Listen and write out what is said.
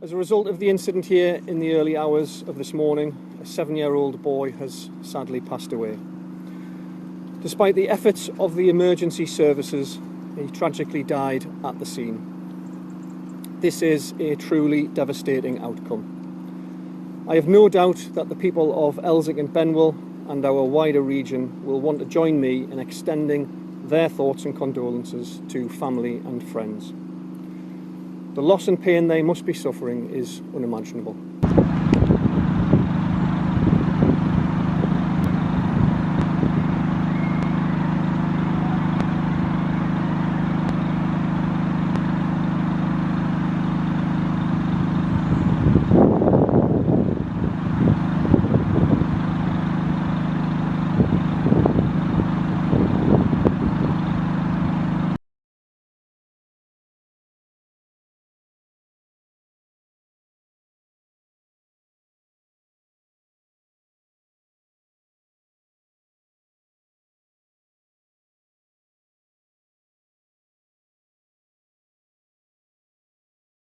As a result of the incident here in the early hours of this morning, a 7-year-old boy has sadly passed away. Despite the efforts of the emergency services, he tragically died at the scene. This is a truly devastating outcome. I have no doubt that the people of Elswick and Benwell and our wider region will want to join me in extending their thoughts and condolences to family and friends. The loss and pain they must be suffering is unimaginable.